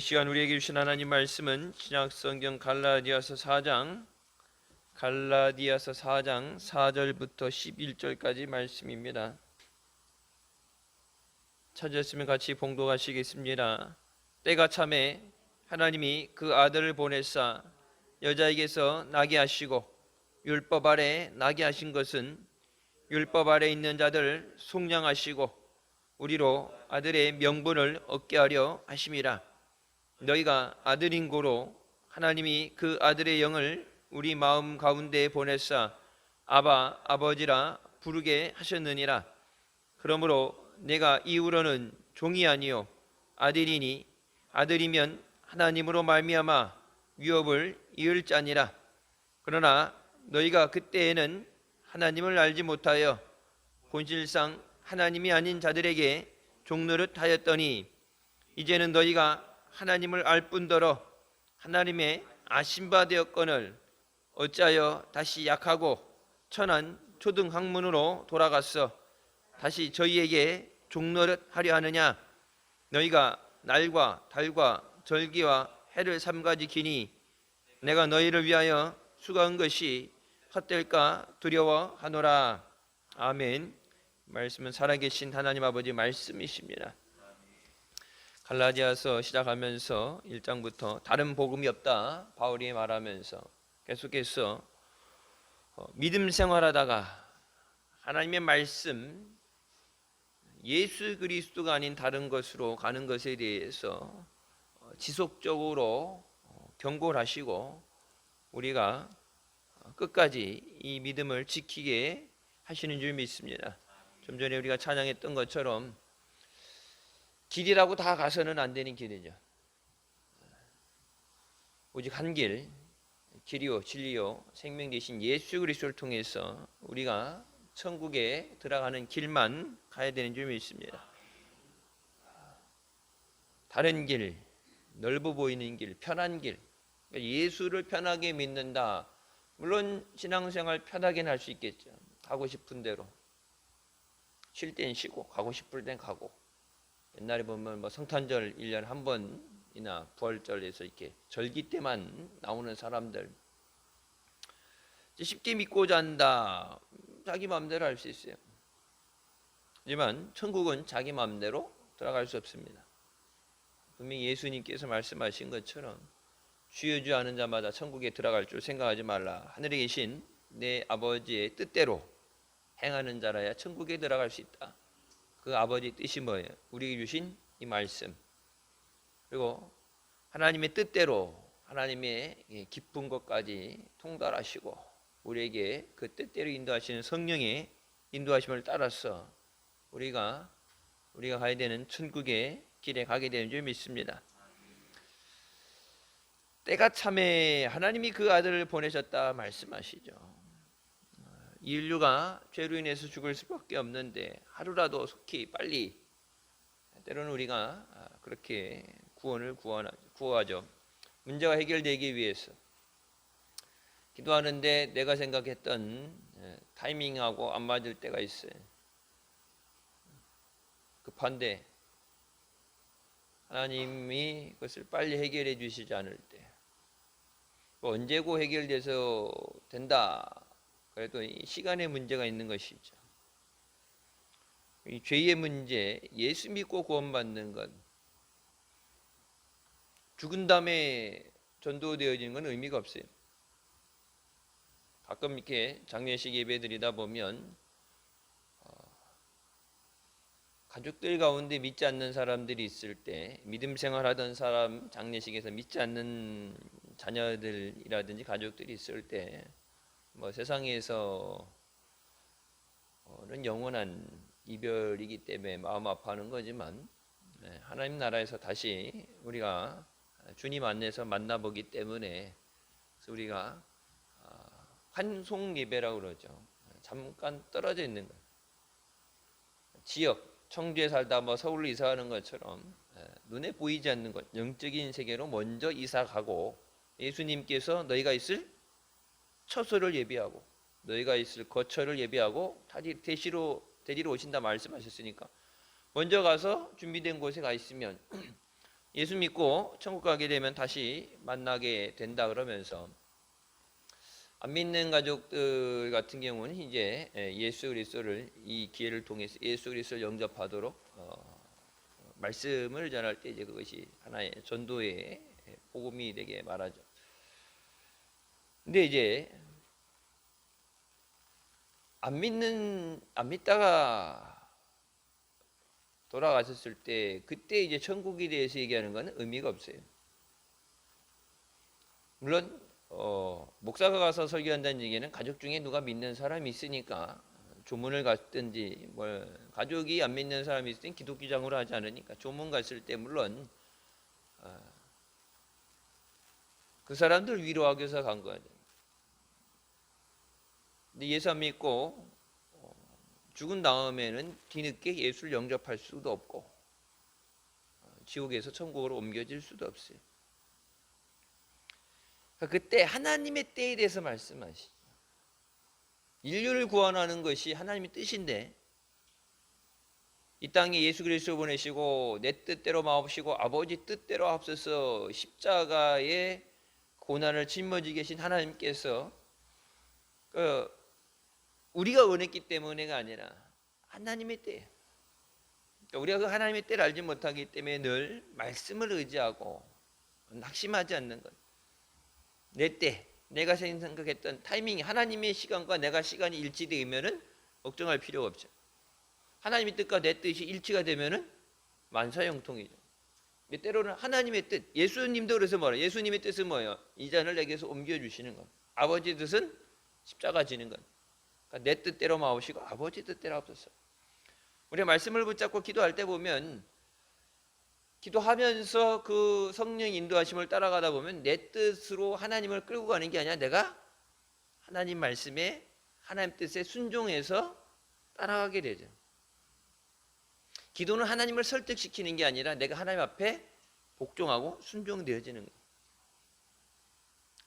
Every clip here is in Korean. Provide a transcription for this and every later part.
이 시간 우리에게 주신 하나님 말씀은 신약성경 갈라디아서 4장 4절부터 11절까지 말씀입니다. 찾으셨으면 같이 봉독하시겠습니다. 때가 차매 하나님이 그 아들을 보내사 여자에게서 나게 하시고 율법 아래 나게 하신 것은 율법 아래 있는 자들 속량하시고 우리로 아들의 명분을 얻게 하려 하심이라. 너희가 아들인 고로 하나님이 그 아들의 영을 우리 마음 가운데 보내사 아바 아버지라 부르게 하셨느니라. 그러므로 내가 이후로는 종이 아니요 아들이니 아들이면 하나님으로 말미암아 유업을 이을 자니라. 그러나 너희가 그때에는 하나님을 알지 못하여 본질상 하나님이 아닌 자들에게 종노릇 하였더니 이제는 너희가 하나님을 알 뿐더러 하나님의 아심바 되었거늘 어찌하여 다시 약하고 천한 초등학문으로 돌아갔어 다시 저희에게 종노릇 하려 하느냐. 너희가 날과 달과 절기와 해를 삼가지키니 내가 너희를 위하여 수고한 것이 헛될까 두려워하노라. 아멘. 말씀은 살아계신 하나님 아버지 말씀이십니다. 갈라디아서 시작하면서 1장부터 다른 복음이 없다 바울이 말하면서 계속해서 믿음 생활하다가 하나님의 말씀 예수 그리스도가 아닌 다른 것으로 가는 것에 대해서 지속적으로 경고를 하시고 우리가 끝까지 이 믿음을 지키게 하시는 줄 믿습니다. 좀 전에 우리가 찬양했던 것처럼 길이라고 다 가서는 안 되는 길이죠. 오직 한 길, 길이요 진리요 생명 되신 예수 그리스도를 통해서 우리가 천국에 들어가는 길만 가야 되는 줄 믿습니다. 다른 길, 넓어 보이는 길, 편한 길, 예수를 편하게 믿는다. 물론 신앙생활 편하게 할 수 있겠죠. 가고 싶은 대로 쉴 땐 쉬고 가고 싶을 땐 가고. 옛날에 보면 성탄절 1년에 한 번이나 부활절에서 이렇게 절기 때만 나오는 사람들 쉽게 믿고자 한다. 자기 마음대로 할 수 있어요. 하지만 천국은 자기 마음대로 들어갈 수 없습니다. 분명히 예수님께서 말씀하신 것처럼 주여 주여 하는 자마다 천국에 들어갈 줄 생각하지 말라. 하늘에 계신 내 아버지의 뜻대로 행하는 자라야 천국에 들어갈 수 있다. 그 아버지 뜻이 뭐예요? 우리에게 주신 이 말씀, 그리고 하나님의 뜻대로 하나님의 깊은 것까지 통달하시고 우리에게 그 뜻대로 인도하시는 성령의 인도하심을 따라서 우리가 가야 되는 천국의 길에 가게 되는 줄 믿습니다. 때가 참에 하나님이 그 아들을 보내셨다 말씀하시죠. 인류가 죄로 인해서 죽을 수밖에 없는데 하루라도 속히 빨리, 때로는 우리가 그렇게 구원을 구하죠. 문제가 해결되기 위해서 기도하는데 내가 생각했던 타이밍하고 안 맞을 때가 있어요. 급한데 하나님이 그것을 빨리 해결해 주시지 않을 때, 언제고 해결돼서 된다 그래도 이 시간의 문제가 있는 것이죠. 이 죄의 문제, 예수 믿고 구원받는 것, 죽은 다음에 전도되어지는 건 의미가 없어요. 가끔 이렇게 장례식 예배 드리다 보면 가족들 가운데 믿지 않는 사람들이 있을 때, 믿음 생활하던 사람 장례식에서 믿지 않는 자녀들이라든지 가족들이 있을 때 세상에서는 영원한 이별이기 때문에 마음 아파하는 거지만 하나님 나라에서 다시 우리가 주님 안에서 만나보기 때문에 그래서 우리가 환송 예배라고 그러죠. 잠깐 떨어져 있는 것. 지역, 청주에 살다 서울로 이사하는 것처럼 눈에 보이지 않는 것, 영적인 세계로 먼저 이사가고 예수님께서 너희가 있을 처소를 예비하고 너희가 있을 거처를 예비하고 데리러 오신다 말씀하셨으니까 먼저 가서 준비된 곳에 가 있으면 예수 믿고 천국 가게 되면 다시 만나게 된다 그러면서, 안 믿는 가족들 같은 경우는 이제 예수 그리스도를, 이 기회를 통해서 예수 그리스도를 영접하도록 말씀을 전할 때 이제 그것이 하나의 전도의 복음이 되게 말하죠. 근데 이제 안 믿다가 돌아가셨을 때, 그때 이제 천국에 대해서 얘기하는 건 의미가 없어요. 물론 목사가 가서 설교한다는 얘기는 가족 중에 누가 믿는 사람이 있으니까 조문을 갔든지, 가족이 안 믿는 사람이 있을 땐 기독교장으로 하지 않으니까 조문 갔을 때 물론 그 사람들 위로하기 위해서 간 거예요. 근데 예수 안 믿고 죽은 다음에는 뒤늦게 예수를 영접할 수도 없고 지옥에서 천국으로 옮겨질 수도 없어요. 그러니까 그때 하나님의 때에 대해서 말씀하시죠. 인류를 구원하는 것이 하나님의 뜻인데, 이 땅에 예수 그리스도 보내시고 내 뜻대로 마옵시고 아버지 뜻대로 앞서서 십자가의 고난을 짊어지게 계신 하나님께서 우리가 원했기 때문에가 아니라 하나님의 때, 우리가 그 하나님의 때를 알지 못하기 때문에 늘 말씀을 의지하고 낙심하지 않는 것. 내 때, 내가 생각했던 타이밍이 하나님의 시간과 내가 시간이 일치되면은 걱정할 필요가 없죠. 하나님의 뜻과 내 뜻이 일치가 되면은 만사형통이죠. 때로는 하나님의 뜻, 예수님도 그래서 뭐예요? 예수님의 뜻은 뭐예요? 이 잔을 내게서 옮겨주시는 것. 아버지 뜻은 십자가 지는 것. 그러니까 내 뜻대로 마오시고 아버지 뜻대로 앞서서. 우리가 말씀을 붙잡고 기도할 때 보면, 기도하면서 그 성령 인도하심을 따라가다 보면 내 뜻으로 하나님을 끌고 가는 게 아니라 내가 하나님 말씀에, 하나님 뜻에 순종해서 따라가게 되죠. 기도는 하나님을 설득시키는 게 아니라 내가 하나님 앞에 복종하고 순종되어지는 거예요.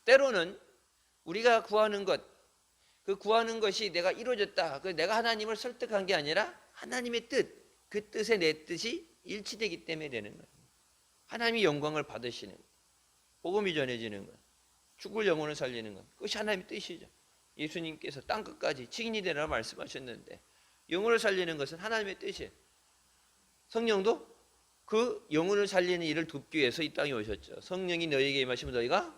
때로는 우리가 구하는 것, 그 구하는 것이 내가 이루어졌다, 내가 하나님을 설득한 게 아니라 하나님의 뜻, 그 뜻에 내 뜻이 일치되기 때문에 되는 거예요. 하나님이 영광을 받으시는 거예요. 복음이 전해지는 것, 죽을 영혼을 살리는 것, 그것이 하나님의 뜻이죠. 예수님께서 땅끝까지 증인이 되라고 말씀하셨는데 영혼을 살리는 것은 하나님의 뜻이에요. 성령도 그 영혼을 살리는 일을 돕기 위해서 이 땅에 오셨죠. 성령이 너희에게 임하시면 너희가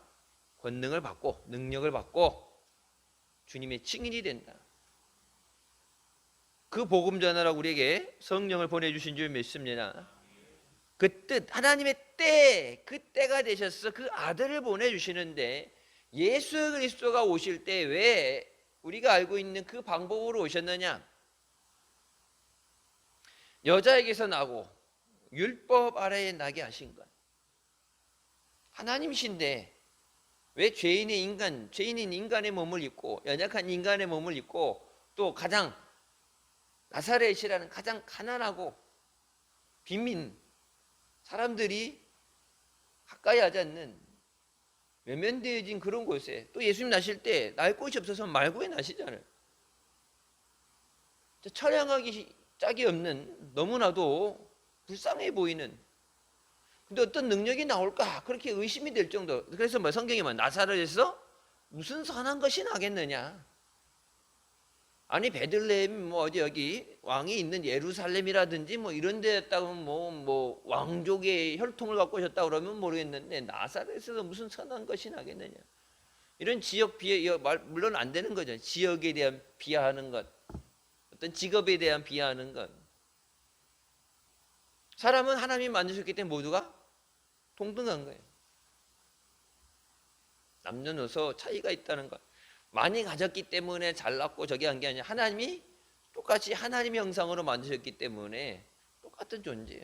권능을 받고 능력을 받고 주님의 증인이 된다. 그 복음 전하라고 우리에게 성령을 보내주신 줄 믿습니다. 그 뜻, 하나님의 때, 그 때가 되셔서 그 아들을 보내주시는데, 예수 그리스도가 오실 때 왜 우리가 알고 있는 그 방법으로 오셨느냐? 여자에게서 나고 율법 아래에 나게 하신 것. 하나님이신데 왜 죄인인 인간의 몸을 입고, 연약한 인간의 몸을 입고, 또 가장 나사렛이라는 가장 가난하고 빈민, 사람들이 가까이 하지 않는 외면되어진 그런 곳에, 또 예수님 나실 때 날 곳이 없어서 말고에 나시잖아요. 처량하기 짝이 없는, 너무나도 불쌍해 보이는, 근데 어떤 능력이 나올까 그렇게 의심이 될 정도. 그래서 성경에 나사렛에서 무슨 선한 것이 나겠느냐, 아니 베들레헴 어디 여기 왕이 있는 예루살렘이라든지 이런 데였다고 왕족의 혈통을 갖고 오셨다 그러면 모르겠는데 나사렛에서 무슨 선한 것이 나겠느냐, 이런 지역 비하, 물론 안 되는 거죠. 지역에 대한 비하하는 것, 어떤 직업에 대한 비하하는 것. 사람은 하나님이 만드셨기 때문에 모두가 동등한 거예요. 남녀노소 차이가 있다는 것. 많이 가졌기 때문에 잘났고 저기 한 게 아니라 하나님이 똑같이 하나님의 형상으로 만드셨기 때문에 똑같은 존재예요.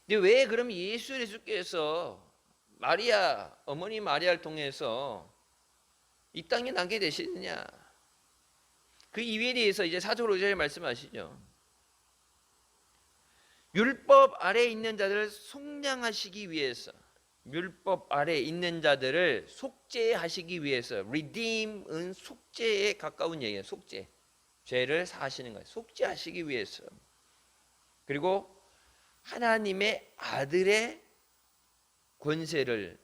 근데 왜 그럼 예수 그리스도께서 마리아, 어머니 마리아를 통해서 이 땅에 나게 되시느냐? 그 이유에 대해서 이제 4절 5절에 말씀하시죠. 율법 아래에 있는 자들을 속량하시기 위해서, 율법 아래에 있는 자들을 속죄하시기 위해서, redeem은 속죄에 가까운 얘기예요. 속죄, 죄를 사하시는 거예요. 속죄하시기 위해서. 그리고 하나님의 아들의 권세를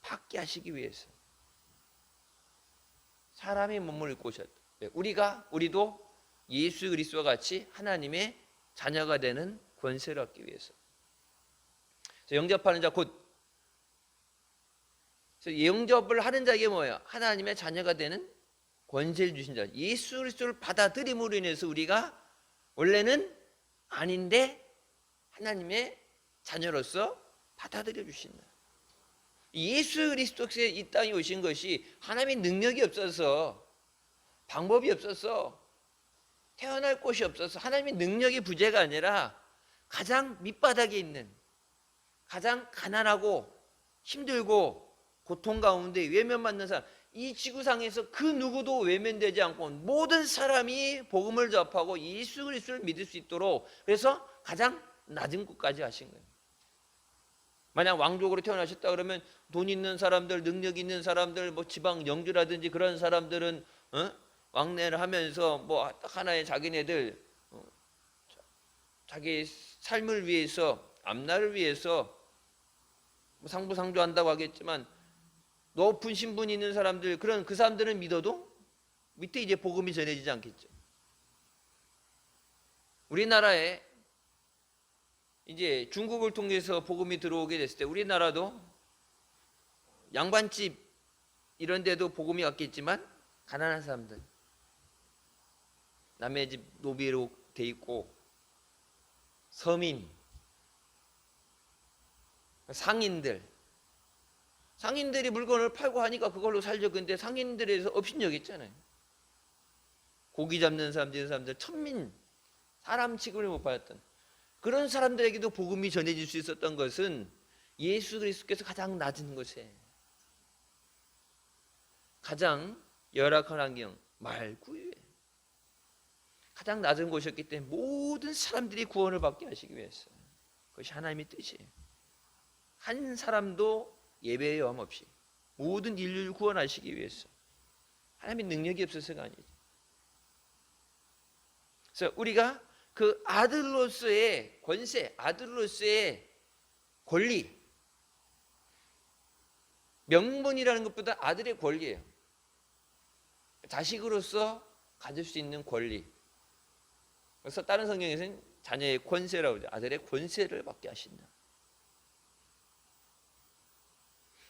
받게 하시기 위해서 사람의 몸을 입고 오셨다. 우리도 예수 그리스도와 같이 하나님의 자녀가 되는 권세를 얻기 위해서. 영접하는 자 곧 영접을 하는 자에게 뭐예요? 하나님의 자녀가 되는 권세를 주신 자. 예수 그리스도를 받아들임으로 인해서 우리가 원래는 아닌데 하나님의 자녀로서 받아들여 주신다. 예수 그리스도께서 이 땅에 오신 것이 하나님의 능력이 없어서, 방법이 없어서, 태어날 곳이 없어서, 하나님의 능력의 부재가 아니라 가장 밑바닥에 있는, 가장 가난하고 힘들고 고통 가운데 외면받는 사람, 이 지구상에서 그 누구도 외면되지 않고 모든 사람이 복음을 접하고 예수 그리스도를 믿을 수 있도록, 그래서 가장 낮은 곳까지 하신 거예요. 만약 왕족으로 태어나셨다 그러면 돈 있는 사람들, 능력 있는 사람들, 뭐 지방 영주라든지 그런 사람들은 왕래를 하면서 뭐 하나의 자기네들 자기 삶을 위해서, 앞날을 위해서 뭐 상부상조한다고 하겠지만 높은 신분 있는 사람들, 그 사람들은 믿어도 밑에 이제 복음이 전해지지 않겠죠. 우리나라에 이제 중국을 통해서 복음이 들어오게 됐을 때 우리나라도 양반집 이런 데도 복음이 왔겠지만 가난한 사람들, 남의 집 노비로 돼 있고 서민, 상인들이 물건을 팔고 하니까 그걸로 살죠. 근데 상인들에서 업신여겼잖아요. 고기 잡는 사람들, 이런 사람들, 천민, 사람 취급을 못 받았던 그런 사람들에게도 복음이 전해질 수 있었던 것은 예수 그리스도께서 가장 낮은 곳에, 가장 열악한 환경, 말구유에 가장 낮은 곳이었기 때문에 모든 사람들이 구원을 받게 하시기 위해서, 그것이 하나님의 뜻이에요. 한 사람도 예배의 여함 없이 모든 인류를 구원하시기 위해서. 하나님의 능력이 없어서가 아니죠. 그래서 우리가 그 아들로서의 권세, 아들로서의 권리, 명분이라는 것보다 아들의 권리예요. 자식으로서 가질 수 있는 권리. 그래서 다른 성경에서는 자녀의 권세라고 하죠. 아들의 권세를 받게 하신다.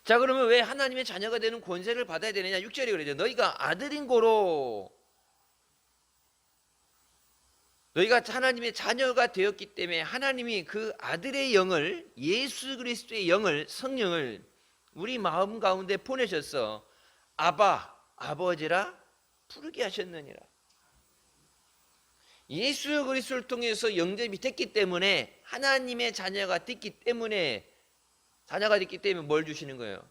자, 그러면 왜 하나님의 자녀가 되는 권세를 받아야 되느냐? 6절에 그러죠. 너희가 아들인 고로, 너희가 하나님의 자녀가 되었기 때문에 하나님이 그 아들의 영을, 예수 그리스도의 영을, 성령을 우리 마음 가운데 보내셔서 아바, 아버지라 부르게 하셨느니라. 예수 그리스도를 통해서 영접이 됐기 때문에, 하나님의 자녀가 됐기 때문에 뭘 주시는 거예요?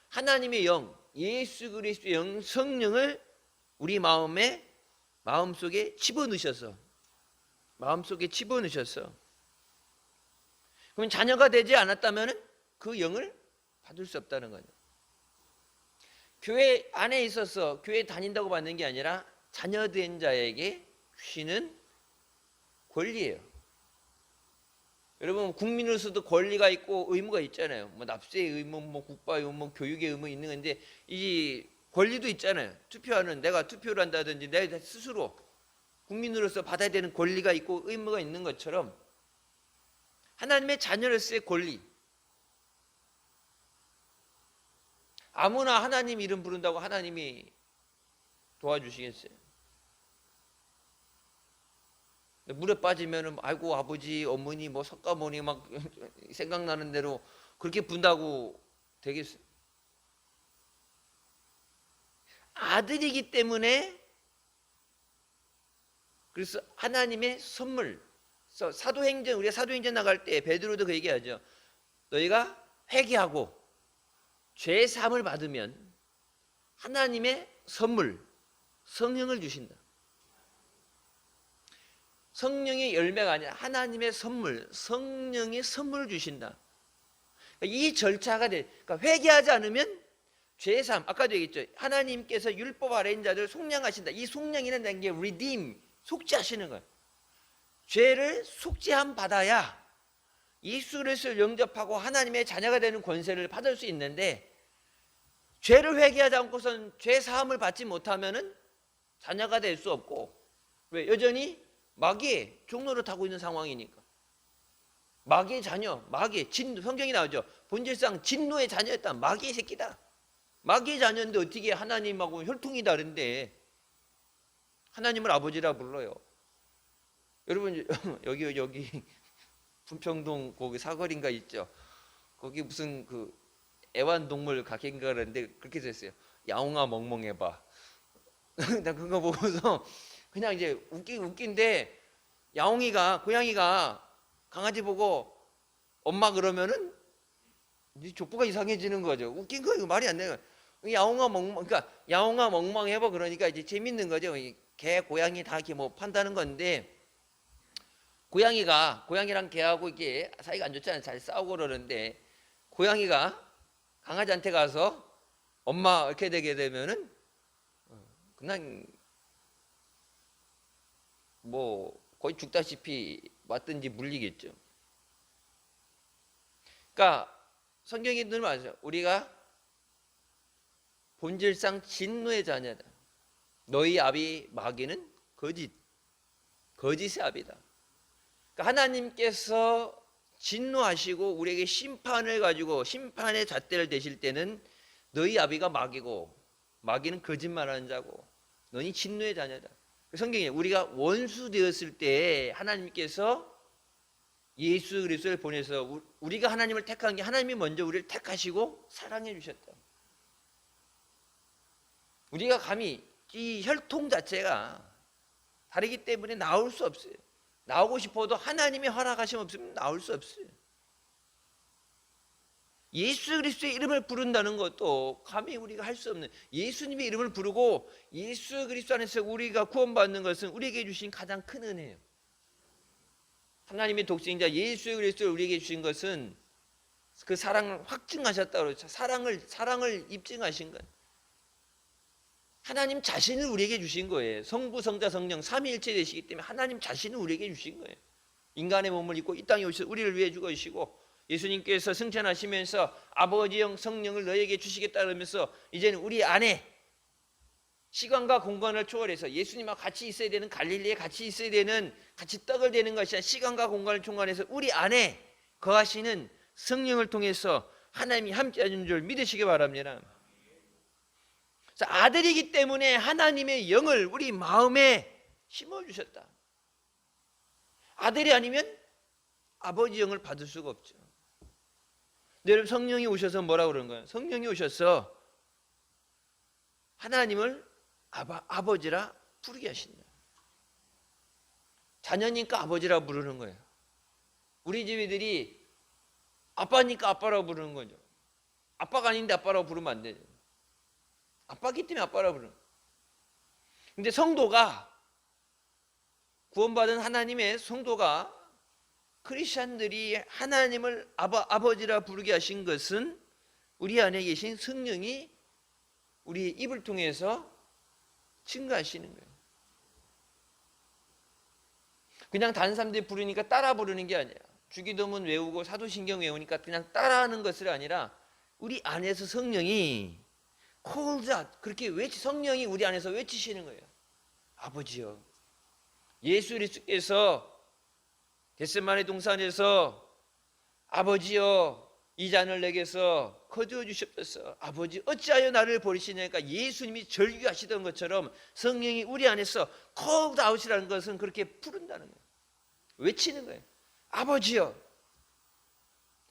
하나님의 영, 예수 그리스도의 영, 성령을 우리 마음속에 집어넣으셔서, 그럼 자녀가 되지 않았다면 그 영을 받을 수 없다는 거죠. 교회 안에 있어서 교회 다닌다고 받는 게 아니라 자녀된 자에게 주시는 권리예요. 여러분, 국민으로서도 권리가 있고 의무가 있잖아요. 뭐 납세의 의무, 뭐 국가의 의무, 교육의 의무 있는 건데, 이 권리도 있잖아요. 내가 투표를 한다든지 내가 스스로 국민으로서 받아야 되는 권리가 있고 의무가 있는 것처럼 하나님의 자녀로서의 권리, 아무나 하나님 이름 부른다고 하나님이 도와주시겠어요? 물에 빠지면 아이고 아버지 어머니 뭐 석가모니 막 생각나는 대로 그렇게 분다고 되겠어요? 아들이기 때문에, 그래서 하나님의 선물. 우리가 사도행전 나갈 때 베드로도 그 얘기하죠. 너희가 회개하고 죄 사함을 받으면 하나님의 선물, 성령을 주신다. 성령의 열매가 아니라 하나님의 선물, 성령의 선물을 주신다. 이 절차가 그러니까 회개하지 않으면 죄사함, 아까도 얘기했죠. 하나님께서 율법 아래 있는 자들을 속량하신다. 이 속량이라는 게 redeem, 속죄하시는 거예요. 죄를 속죄함 받아야 예수 그리스도를 영접하고 하나님의 자녀가 되는 권세를 받을 수 있는데, 죄를 회개하지 않고선 죄 사함을 받지 못하면은 자녀가 될 수 없고, 왜? 여전히 마귀의 종로를 타고 있는 상황이니까. 마귀의 자녀, 마귀의 진노, 성경이 나오죠. 본질상 진노의 자녀였다. 마귀의 새끼다. 마귀의 자녀인데 어떻게 하나님하고 혈통이 다른데 하나님을 아버지라 불러요? 여러분 여기 분평동 거기 사거리인가 있죠. 거기 무슨 그 애완동물 가게인가 그러는데 그렇게 됐어요. 야옹아 멍멍해봐. 나 그거 보고서 그냥 이제 웃긴데, 야옹이가, 고양이가 강아지 보고 엄마 그러면은 이제 족보가 이상해지는 거죠. 웃긴 거, 이거 말이 안 돼요. 야옹아 멍멍, 그러니까 야옹아 멍멍해봐 그러니까 이제 재밌는 거죠. 개, 고양이 다 이렇게 뭐 판다는 건데, 고양이랑 개하고 이게 사이가 안 좋잖아요. 잘 싸우고 그러는데, 고양이가 강아지한테 가서 엄마 이렇게 되게 되면은 그냥 뭐 거의 죽다시피 맞든지 물리겠죠. 그러니까 성경이 늘 말하죠. 우리가 본질상 진노의 자녀다. 너희 아비 마귀는 거짓의 아비다. 그러니까 하나님께서 진노하시고 우리에게 심판을 가지고 심판의 잣대를 대실 때는 너희 아비가 마귀고 마귀는 거짓말하는 자고 너희 진노의 자녀다. 성경에 우리가 원수 되었을 때 하나님께서 예수 그리스도를 보내서 우리가 하나님을 택한 게 하나님이 먼저 우리를 택하시고 사랑해 주셨다. 우리가 감히 이 혈통 자체가 다르기 때문에 나올 수 없어요. 나오고 싶어도 하나님의 허락하심 없으면 나올 수 없어요. 예수 그리스도의 이름을 부른다는 것도 감히 우리가 할 수 없는, 예수님의 이름을 부르고 예수 그리스도 안에서 우리가 구원받는 것은 우리에게 주신 가장 큰 은혜예요. 하나님의 독생자 예수 그리스도를 우리에게 주신 것은 그 사랑을 확증하셨다고 그러죠. 사랑을 입증하신 것. 하나님 자신을 우리에게 주신 거예요. 성부, 성자, 성령 삼위일체 되시기 때문에 하나님 자신을 우리에게 주신 거예요. 인간의 몸을 입고 이 땅에 오셔서 우리를 위해 죽으시고, 예수님께서 승천하시면서 아버지형 성령을 너에게 주시겠다 그러면서 이제는 우리 안에 시간과 공간을 초월해서 예수님과 같이 있어야 되는, 갈릴리에 같이 있어야 되는, 같이 떡을 대는 것이 아니라 시간과 공간을 총괄해서 우리 안에 거하시는 성령을 통해서 하나님이 함께 하시는 줄 믿으시기 바랍니다. 아들이기 때문에 하나님의 영을 우리 마음에 심어주셨다. 아들이 아니면 아버지 영을 받을 수가 없죠. 여러분, 성령이 오셔서 뭐라고 그러는 거예요? 성령이 오셔서 하나님을 아버지라 부르게 하신다. 자녀니까 아버지라 부르는 거예요. 우리 집 애들이 아빠니까 아빠라고 부르는 거죠. 아빠가 아닌데 아빠라고 부르면 안 되죠. 아빠기 때문에 아빠라고 부르는 거예요. 근데 성도가, 구원받은 하나님의 성도가, 크리스찬들이 하나님을 아버지라 부르게 하신 것은 우리 안에 계신 성령이 우리의 입을 통해서 증거하시는 거예요. 그냥 다른 사람들이 부르니까 따라 부르는 게 아니라, 주기도문 외우고 사도신경 외우니까 그냥 따라하는 것이 아니라 우리 안에서 성령이 그렇게 성령이 우리 안에서 외치시는 거예요. 아버지요. 예수 그리스도께서 겟세마네 동산에서 아버지여 이 잔을 내게서 거두어 주시옵소서. 아버지 어찌하여 나를 버리시냐니까 예수님이 절규하시던 것처럼 성령이 우리 안에서 콜 아웃이라는 것은 그렇게 부른다는 거예요. 외치는 거예요. 아버지여,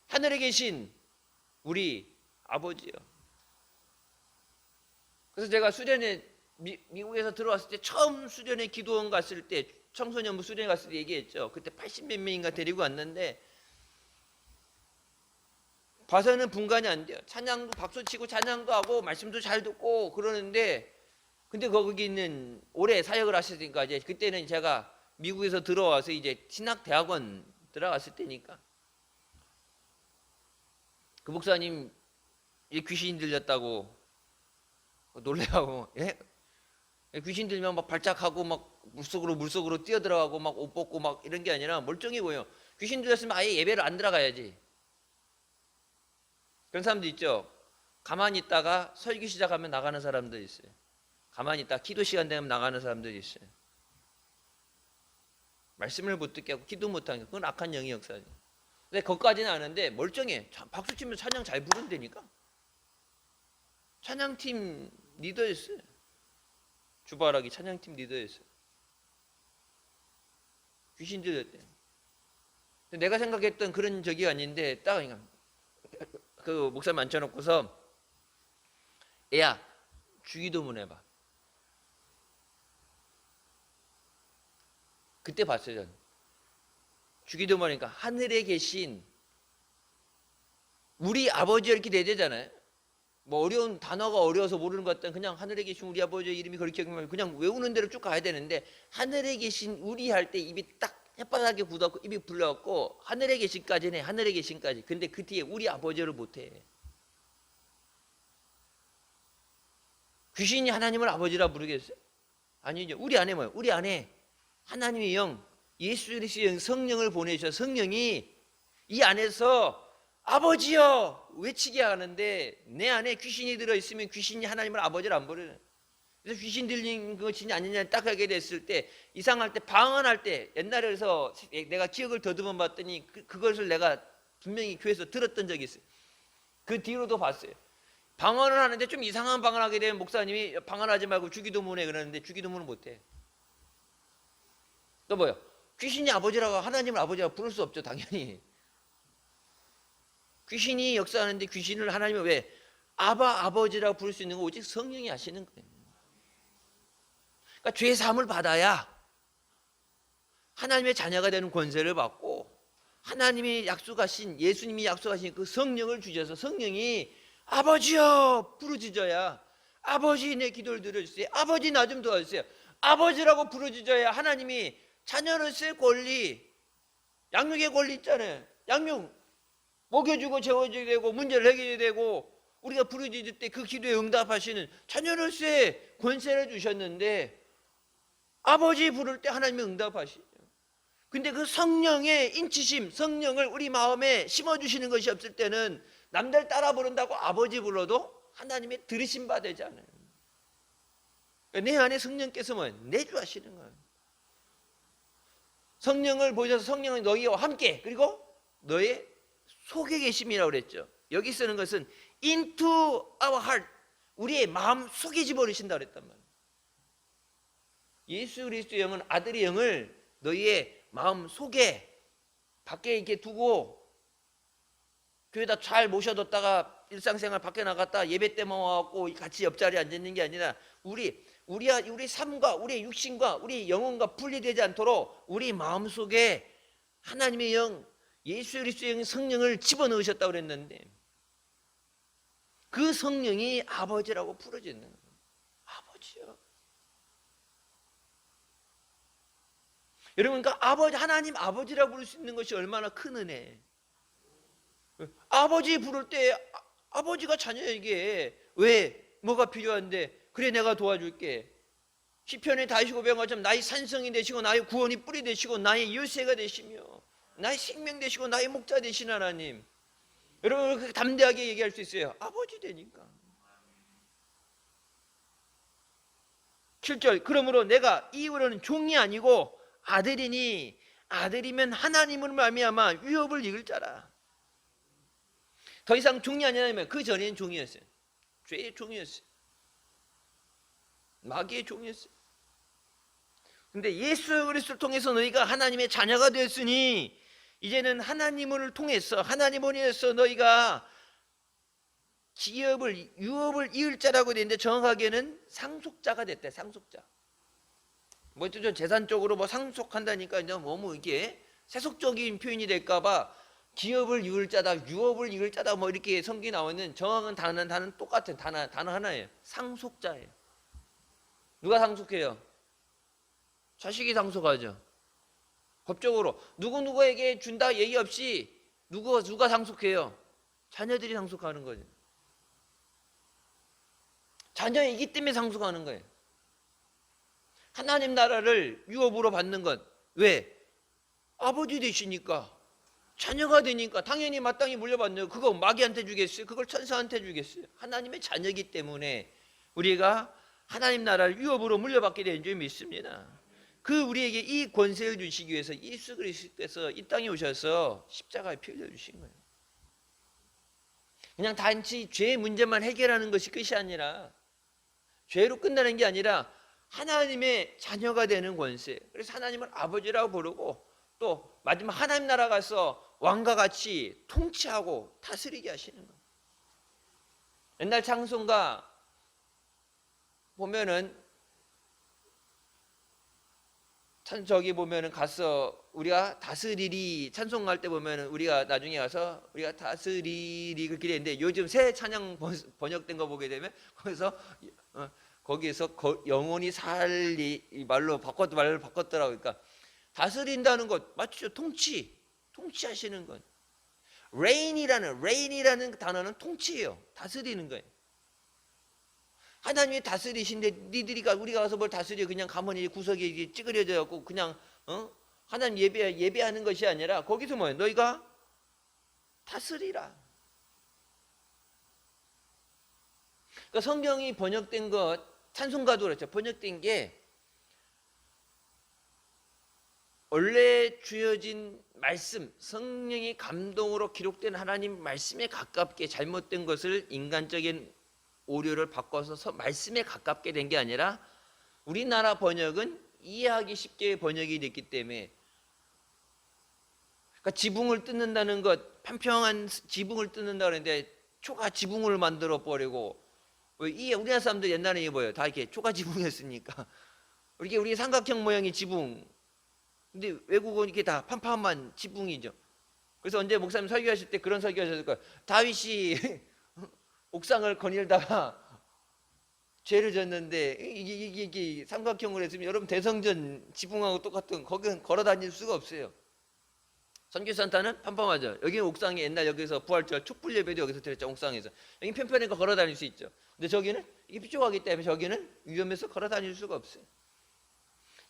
하늘에 계신 우리 아버지여. 그래서 제가 수련회, 미국에서 들어왔을 때 처음 수련회 기도원 갔을 때, 청소년부 수련회 갔을 때 얘기했죠. 그때 80몇 명인가 데리고 왔는데 봐서는 분간이 안 돼요. 찬양도 박수치고 찬양도 하고 말씀도 잘 듣고 그러는데, 근데 거기 있는 오래 사역을 하셨으니까 이제 그때는 제가 미국에서 들어와서 이제 신학대학원 들어갔을 때니까 그 목사님 귀신 들렸다고 놀래하고, 예? 귀신 들면 막 발작하고 막 물속으로 뛰어들어가고 막 옷 벗고 막 이런 게 아니라 멀쩡해 보여. 귀신 들렸으면 아예 예배를 안 들어가야지. 그런 사람도 있죠. 가만히 있다가 설교 시작하면 나가는 사람도 있어요. 가만히 있다 기도 시간 되면 나가는 사람도 있어요. 말씀을 못 듣게 하고 기도 못하는 게 그건 악한 영의 역사죠. 근데 거기까지는 아는데 멀쩡해. 박수 치면 찬양 잘 부른다니까. 찬양팀 리더였어요. 주바라기 찬양팀 리더였어요. 귀신 들렸대. 내가 생각했던 그런 적이 아닌데 딱 그 목사님 앉혀놓고서 애야 주기도문 해봐. 그때 봤어요. 저는. 주기도문 하니까 하늘에 계신 우리 아버지 이렇게 돼야 되잖아요. 뭐 어려운 단어가 어려워서 모르는 것 같다. 그냥 하늘에 계신 우리 아버지의 이름이 그렇게 그냥 외우는 대로 쭉 가야 되는데 하늘에 계신 우리 할 때 입이 딱 혓바닥에 굳었고 입이 불러갖고 하늘에 계신까지네. 하늘에 계신까지. 근데 그 뒤에 우리 아버지를 못해. 귀신이 하나님을 아버지라 부르겠어요? 아니죠. 우리 안에 뭐예요? 우리 안에 하나님의 영, 예수 그리스도의 영, 성령을 보내셔. 성령이 이 안에서 아버지여 외치게 하는데 내 안에 귀신이 들어있으면 귀신이 하나님을 아버지를 안 부르는. 그래서 귀신 들린 것이냐 아니냐 딱 하게 됐을 때 이상할 때 방언할 때 옛날에 그래서 내가 기억을 더듬어 봤더니 그것을 내가 분명히 교회에서 들었던 적이 있어요. 그 뒤로도 봤어요. 방언을 하는데 좀 이상한 방언하게 되면 목사님이 방언하지 말고 주기도문에 그러는데 주기도문은 못해. 또 뭐요? 귀신이 아버지라고 하나님을 아버지라고 부를 수 없죠. 당연히. 귀신이 역사하는데 귀신을 하나님을 왜 아버지라고 부를 수 있는 거 오직 성령이 하시는 거예요. 그러니까 죄 사함을 받아야 하나님의 자녀가 되는 권세를 받고 하나님이 약속하신 예수님이 약속하신 그 성령을 주셔서 성령이 아버지여 부르짖어야 아버지 내 기도를 들어주세요. 아버지 나 좀 도와주세요. 아버지라고 부르짖어야 하나님이 자녀로서의 권리 양육의 권리 있잖아요. 양육 먹여주고 재워줘야 되고 문제를 해결해야 되고 우리가 부르짖을 때 그 기도에 응답하시는 자녀로서의 권세를 주셨는데 아버지 부를 때 하나님이 응답하시죠. 근데 그 성령의 인치심 성령을 우리 마음에 심어주시는 것이 없을 때는 남들 따라 부른다고 아버지 불러도 하나님의 들으심 바 되지 않아요. 내 안에 성령께서 뭐 내주하시는 거예요. 성령을 보셔서 성령은 너희와 함께 그리고 너의 속에 계심이라고 그랬죠. 여기 쓰는 것은 into our heart 우리의 마음 속에 집어넣으신다고 그랬단 말이에요. 예수 그리스도의 영은 아들의 영을 너희의 마음 속에 밖에 이렇게 두고 교회다 잘 모셔뒀다가 일상생활 밖에 나갔다 예배 때만 와갖고 같이 옆자리에 앉아있는 게 아니라 우리 삶과 우리의 육신과 우리 영혼과 분리되지 않도록 우리 마음속에 하나님의 영 예수 그리스도의 영 성령을 집어넣으셨다고 그랬는데 그 성령이 아버지라고 부르짖는 거예요. 아버지요. 여러분 그러니까 하나님 아버지라고 부를 수 있는 것이 얼마나 큰 은혜. 아버지 부를 때 아버지가 자녀에게 왜 뭐가 필요한데 그래 내가 도와줄게. 시편의 다윗이 고백한 것처럼 나의 산성이 되시고 나의 구원이 뿌리 되시고 나의 열쇠가 되시며 나의 생명 되시고 나의 목자 되신 하나님. 여러분 그렇게 담대하게 얘기할 수 있어요. 아버지 되니까. 7절 그러므로 내가 이후로는 종이 아니고 아들이니 아들이면 하나님을 말미암아 위협을 이길 자라. 더 이상 종이 아니라면 그 전에는 종이었어요. 죄의 종이었어요. 마귀의 종이었어요. 근데 예수 그리스도를 통해서 너희가 하나님의 자녀가 되었으니 이제는 하나님을 통해서 하나님을 위해서 너희가 유업을 이을 자라고 되는데 정확하게는 상속자가 됐대. 상속자. 뭐 좀 재산적으로 뭐 상속한다니까 이제 너무 이게 세속적인 표현이 될까봐 기업을 이을 자다, 유업을 이을 자다 뭐 이렇게 성경이 나오는 정확한 단어는 똑같은 단어 하나예요. 상속자예요. 누가 상속해요? 자식이 상속하죠. 법적으로 누구에게 준다 얘기 없이 누가 상속해요? 자녀들이 상속하는 거죠. 자녀이기 때문에 상속하는 거예요. 하나님 나라를 유업으로 받는 것. 왜? 아버지 되시니까, 자녀가 되니까 당연히 마땅히 물려받는, 그거 마귀한테 주겠어요? 그걸 천사한테 주겠어요? 하나님의 자녀이기 때문에 우리가 하나님 나라를 유업으로 물려받게 되는 줄 믿습니다. 그 우리에게 이 권세를 주시기 위해서 예수 그리스도께서 이 땅에 오셔서 십자가에 피 흘려 주신 거예요. 그냥 단지 죄의 문제만 해결하는 것이 끝이 아니라, 죄로 끝나는 게 아니라 하나님의 자녀가 되는 권세. 그래서 하나님을 아버지라고 부르고, 또 마지막 하나님 나라 가서 왕과 같이 통치하고 다스리게 하시는 거예요. 옛날 찬송가 보면은, 저기 보면은 가서 우리가 다스리리 찬송할 때 보면은 우리가 나중에 가서 우리가 다스리리 그렇게 되는데, 요즘 새 찬양 번역된 거 보게 되면 거기에서 영원히 살리 말로 바꿨더라고요. 그러니까 다스린다는 것 맞죠? 통치하시는 것. reign이라는 단어는 통치예요. 다스리는 거예요. 하나님이 다스리신데 우리가 가서 뭘 다스려? 그냥 가만히 구석에 찌그려져 갖고 그냥 하나님 예배하는 것이 아니라, 거기서 뭐예요? 너희가 다스리라. 그러니까 성경이 번역된 것, 찬송가도 그렇죠. 번역된 게 원래 주어진 말씀, 성령의 감동으로 기록된 하나님 말씀에 가깝게 잘못된 것을 인간적인 오류를 바꿔서 말씀에 가깝게 된 게 아니라, 우리나라 번역은 이해하기 쉽게 번역이 됐기 때문에, 그러니까 지붕을 뜯는다는 것, 평평한 지붕을 뜯는다 그러는데 초가 지붕을 만들어 버리고, 우리나라 사람들 옛날에 이게 뭐예요? 다 이렇게 초가 지붕이었으니까 우리 삼각형 모양의 지붕. 근데 외국은 이렇게 다 판판한 지붕이죠. 그래서 언제 목사님 설교하실 때 그런 설교하셨을 거예요. 다윗이 옥상을 거닐다가 죄를 졌는데 이게 삼각형으로 했으면 여러분 대성전 지붕하고 똑같은, 거기는 걸어 다닐 수가 없어요. 선교산타는 판판하죠. 여기는 옥상에 옛날 여기서 부활절 촛불 예배도 여기서 드렸죠. 옥상에서. 여기 편편하니까 걸어 다닐 수 있죠. 근데 저기는 이게 삐죽하기 때문에 저기는 위험해서 걸어 다닐 수가 없어요.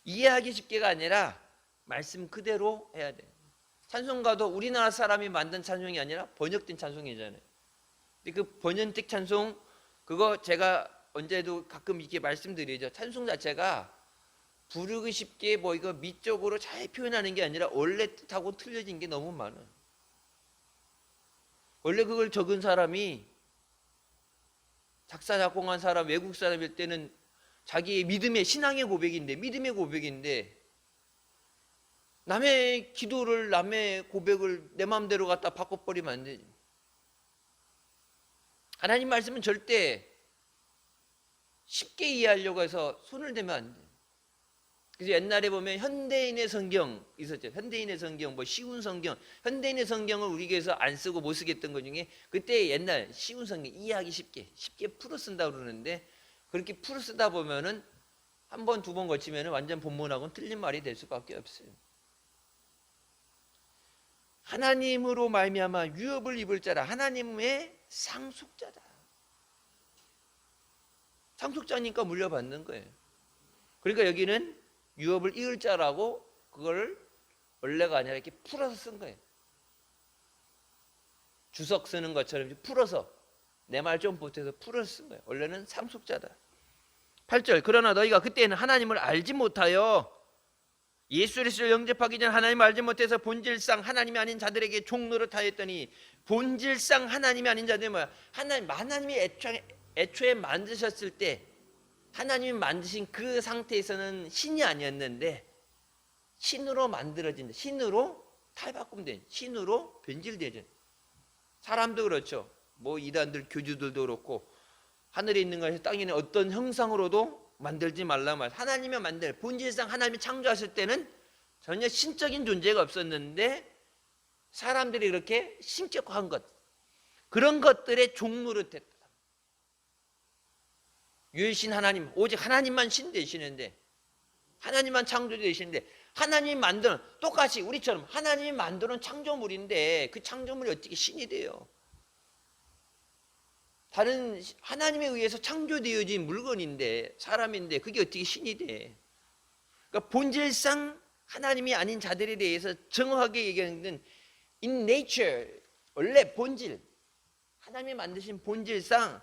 이해하기 쉽게가 아니라 말씀 그대로 해야 돼. 찬송가도 우리나라 사람이 만든 찬송이 아니라 번역된 찬송이잖아요. 근데 그 번역된 찬송, 그거 제가 언제도 가끔 이렇게 말씀드리죠. 찬송 자체가 부르기 쉽게 뭐 이거 미적으로 잘 표현하는 게 아니라 원래 뜻하고 틀려진 게 너무 많아. 원래 그걸 적은 사람이, 작사 작곡한 사람, 외국 사람일 때는 자기의 믿음의 신앙의 고백인데 남의 기도를, 남의 고백을 내 마음대로 갖다 바꿔버리면 안 되지. 하나님 말씀은 절대 쉽게 이해하려고 해서 손을 대면 안 돼. 그래서 옛날에 보면 현대인의 성경 있었죠. 현대인의 성경, 뭐 쉬운 성경. 현대인의 성경을 우리 교회에서 안 쓰고 못 쓰겠던 것 중에, 그때 옛날 쉬운 성경, 이해하기 쉽게 풀어 쓴다 그러는데, 그렇게 풀어 쓰다 보면은 한 번, 두 번 거치면은 완전 본문하고는 틀린 말이 될 수밖에 없어요. 하나님으로 말미암아 유업을 입을 자라, 하나님의 상속자다. 상속자니까 물려받는 거예요. 그러니까 여기는 유업을 이을 자라고, 그걸 원래가 아니라 이렇게 풀어서 쓴 거예요. 주석 쓰는 것처럼 풀어서, 내 말 좀 보태서 풀어서 쓴 거예요. 원래는 상속자다. 8절, 그러나 너희가 그때는 하나님을 알지 못하여 예수 그리스도를 영접하기 전 하나님을 알지 못해서 본질상 하나님이 아닌 자들에게 종노릇하였더니, 본질상 하나님이 아닌 자들이 뭐야? 하나님이 애초에 만드셨을 때 하나님이 만드신 그 상태에서는 신이 아니었는데, 신으로 만들어진다. 신으로 탈바꿈된, 신으로 변질되죠. 사람도 그렇죠. 뭐 이단들, 교주들도 그렇고, 하늘에 있는 것에서 땅에 있는 어떤 형상으로도 만들지 말라 말. 하나님이 본질상 하나님이 창조하실 때는 전혀 신적인 존재가 없었는데, 사람들이 그렇게 신격화한 것, 그런 것들의 종노릇했다. 유일신 하나님, 오직 하나님만 신 되시는데, 하나님만 창조 되시는데, 하나님이 만드는, 똑같이 우리처럼 하나님이 만드는 창조물인데 그 창조물이 어떻게 신이 돼요? 다른 하나님에 의해서 창조되어진 물건인데, 사람인데 그게 어떻게 신이 돼? 그러니까 본질상 하나님이 아닌 자들에 대해서 정확하게 얘기하는 in nature, 원래 본질, 하나님이 만드신 본질상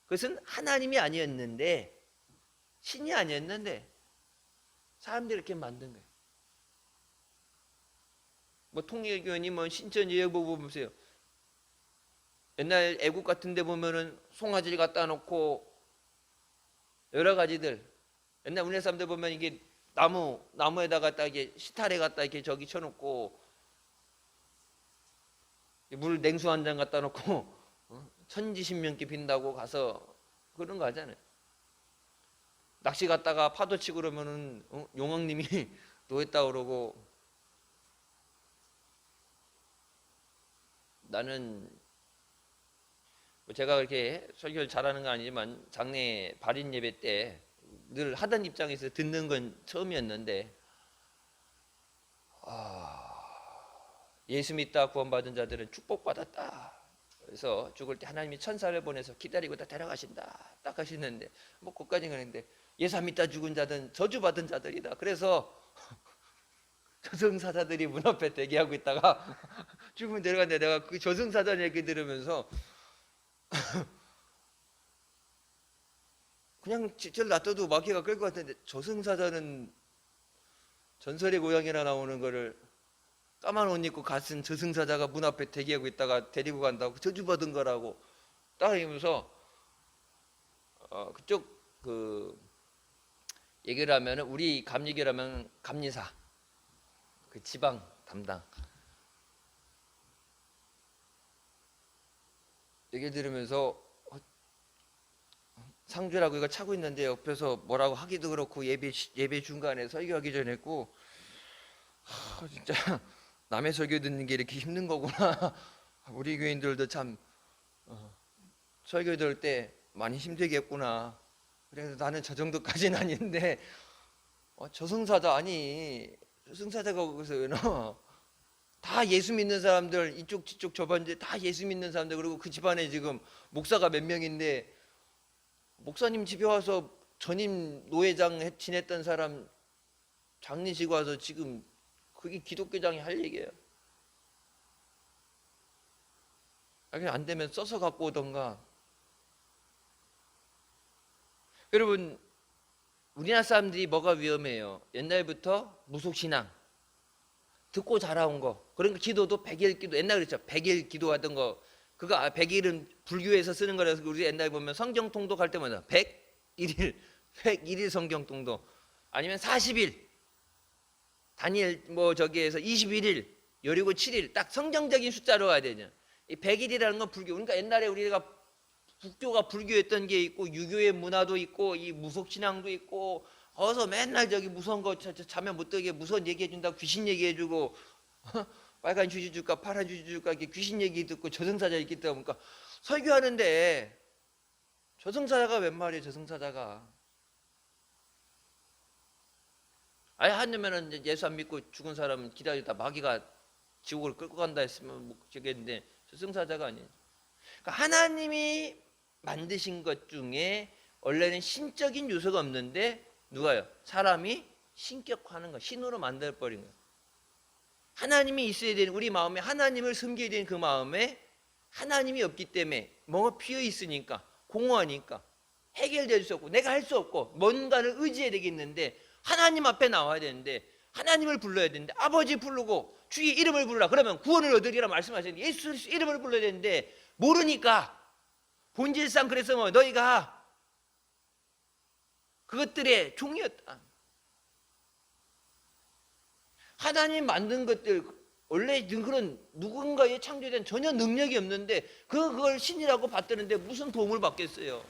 그것은 하나님이 아니었는데, 신이 아니었는데 사람들이 이렇게 만든 거예요. 뭐 통일교니 뭐 신천지역보 보세요. 옛날 애국 같은 데 보면은 송아지를 갖다 놓고 여러 가지들, 옛날 우리나라 사람들 보면 이게 나무에다가 딱 이게 시타래 갖다 이렇게 저기 쳐놓고 물 냉수 한 잔 갖다 놓고 천지신명께 빈다고 가서 그런 거 하잖아요. 낚시 갔다가 파도 치고 그러면은 용왕님이 노했다 그러고. 나는 뭐 제가 그렇게 설교를 잘하는 건 아니지만 장례 발인 예배 때 늘 하던 입장에서 듣는 건 처음이었는데, 예수 믿다 구원받은 자들은 축복받았다. 그래서 죽을 때 하나님이 천사를 보내서 기다리고 다 데려가신다 딱 하시는데, 뭐 그까지는 그랬는데 예수 안 믿다 죽은 자들은 저주받은 자들이다. 그래서 저승사자들이 문 앞에 대기하고 있다가 죽으면 데려갔는데, 내가 그 저승사자 얘기 들으면서 그냥 저를 놔둬도 마귀가 끌 것 같은데, 저승사자는 전설의 고향이라 나오는 거를 까만 옷 입고 갓쓴 저승사자가 문 앞에 대기하고 있다가 데리고 간다고 저주받은 거라고 따라하면서 그쪽 그 얘기를 하면, 우리 감리교라면 감리사 그 지방 담당 얘기 들으면서 상주라고 이거 차고 있는데 옆에서 뭐라고 하기도 그렇고, 예배 중간에 설교하기 전에 했고, 진짜 남의 설교 듣는 게 이렇게 힘든 거구나. 우리 교인들도 참 설교 들을 때 많이 힘들겠구나. 그래서 나는 저 정도까지는 아닌데, 저승사자 아니, 저승사자가 거기서 다 예수 믿는 사람들, 이쪽 저쪽 저반제 다 예수 믿는 사람들, 그리고 그 집안에 지금 목사가 몇 명인데, 목사님 집에 와서 전임 노회장 지냈던 사람 장례식 와서 지금 그게 기독교장이 할 얘기예요. 그냥 안 되면 써서 갖고 오던가. 여러분, 우리나라 사람들이 뭐가 위험해요? 옛날부터 무속신앙 듣고 자라온 거. 그러니까 기도도 100일 기도, 옛날 그랬죠. 100일 기도하던 거. 그거 100일은 불교에서 쓰는 거라서 우리 옛날에 보면 성경 통독할 때마다 101일 성경 통독, 아니면 40일 다니엘 뭐 저기에서 21일 여리고 7일, 딱 성경적인 숫자로 가야 되냐. 이 100일이라는 건 불교. 그러니까 옛날에 우리가 북교가 불교였던 게 있고, 유교의 문화도 있고, 이 무속신앙도 있고, 어서 맨날 저기 무서운 거 자면 못 들게 무서운 얘기해 준다, 귀신 얘기해 주고, 빨간 휴지 줄까 파란 휴지 줄까 이렇게 귀신 얘기 듣고 저승사자 있기 때문에, 그러니까 설교하는데 저승사자가 웬 말이에요? 저승사자가 아예 하냐면은 예수 안 믿고 죽은 사람 기다리다 마귀가 지옥을 끌고 간다 했으면 뭐 저겠는데, 저승사자가 아니에요. 그러니까 하나님이 만드신 것 중에 원래는 신적인 요소가 없는데, 누가요? 사람이 신격화하는 거, 신으로 만들어버린 거예요. 하나님이 있어야 되는, 우리 마음에 하나님을 섬겨야 되는 그 마음에 하나님이 없기 때문에 뭐가 비어 있으니까, 공허하니까 해결될 수 없고, 내가 할 수 없고, 뭔가를 의지해야 되겠는데, 하나님 앞에 나와야 되는데, 하나님을 불러야 되는데, 아버지 부르고 주의 이름을 부르라 그러면 구원을 얻으리라 말씀하셨는데, 예수 이름을 불러야 되는데 모르니까, 본질상 그래서 뭐 너희가 그것들의 종이었다. 하나님 만든 것들, 원래 그런 누군가의 창조에 대한 전혀 능력이 없는데 그걸 신이라고 받드는데 무슨 도움을 받겠어요?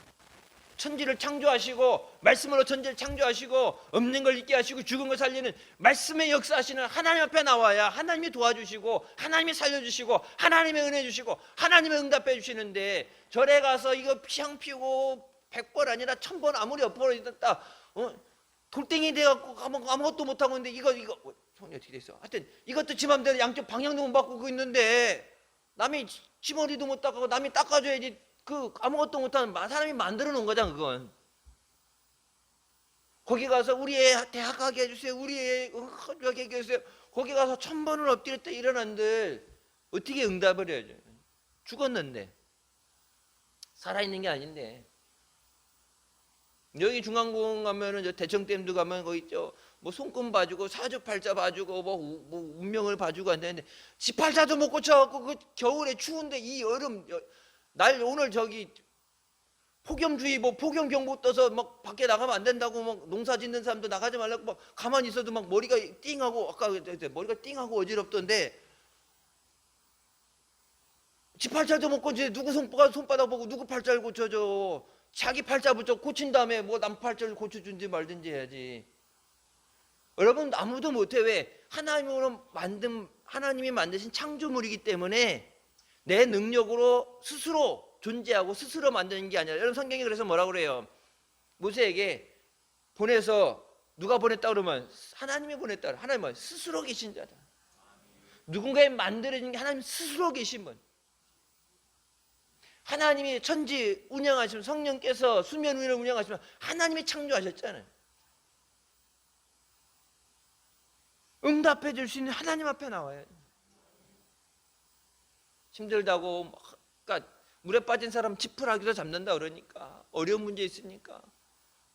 천지를 창조하시고, 말씀으로 천지를 창조하시고, 없는 걸 있게 하시고, 죽은 걸 살리는 말씀의 역사하시는 하나님 앞에 나와야 하나님이 도와주시고, 하나님이 살려주시고, 하나님의 은혜 주시고, 하나님의 응답해 주시는데, 절에 가서 이거 피향 피우고 100번 아니라 1000번 아무리 엎어졌다 돌덩이 돼갖고 아무것도 못하고 있는데, 이거 손이 어떻게 됐어? 하여튼 이것도 지 맘대로 양쪽 방향도 못 바꾸고 있는데, 남이 지 머리도 못 닦고 남이 닦아줘야지. 그 아무것도 못하는 사람이 만들어 놓은 거잖아, 그건. 거기 가서 우리 애 대학 가게 해주세요. 우리 애 가게 해주세요. 거기 가서 1000번을 엎드렸다 일어난들 어떻게 응답을 해야죠? 죽었는데, 살아있는 게 아닌데. 여기 중앙공원 가면은, 저 대청댐도 가면 거기 있죠. 뭐 손금 봐주고 사주팔자 봐주고 뭐 운명을 봐주고 한다는데, 지팔자도 못 고쳐갖고 그 겨울에 추운데 이 여름 날 오늘 저기 폭염주의보 폭염경보 떠서 막 밖에 나가면 안 된다고 막 농사 짓는 사람도 나가지 말라고 막 가만히 있어도 막 머리가 띵하고, 아까 머리가 띵하고 어지럽던데, 지 팔자도 못 고치는데 누구 손바닥 보고 누구 팔자를 고쳐줘? 자기 팔자부터 고친 다음에 뭐 남 팔자를 고쳐준지 말든지 해야지. 여러분 아무도 못해. 왜? 하나님이 만드신 창조물이기 때문에 내 능력으로 스스로 존재하고 스스로 만드는 게 아니라, 여러분 성경이 그래서 뭐라고 그래요? 모세에게 보내서, 누가 보냈다 그러면 하나님이 보냈다. 하나님은 스스로 계신 자다. 누군가에 만들어진 게 하나님 스스로 계신 분. 하나님이 천지 운영하시면, 성령께서 수면 위를 운영하시면 하나님이 창조하셨잖아요. 응답해 줄 수 있는 하나님 앞에 나와요. 힘들다고, 그러니까 물에 빠진 사람 지푸라기도 잡는다 그러니까, 어려운 문제 있으니까,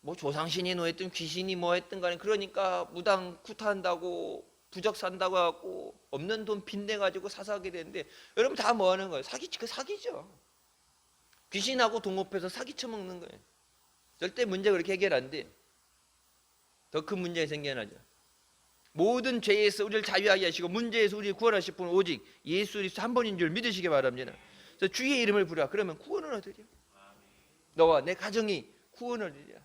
뭐 조상신이 뭐 했든 귀신이 뭐 했든 간에, 그러니까 무당 구타한다고 부적 산다고 하고 없는 돈 빚내 가지고 사사하게 되는데, 여러분 다 뭐 하는 거예요? 그 사기죠. 귀신하고 동업해서 사기 쳐먹는 거예요. 절대 문제 그렇게 해결 안 돼. 더 큰 문제가 생겨나죠. 모든 죄에서 우리를 자유하게 하시고 문제에서 우리를 구원하실 분은 오직 예수 그리스도 한 분인 줄 믿으시기 바랍니다. 그래서 주의 이름을 부르라. 그러면 구원을 얻으리라. 너와 내 가정이 구원을 얻으리라.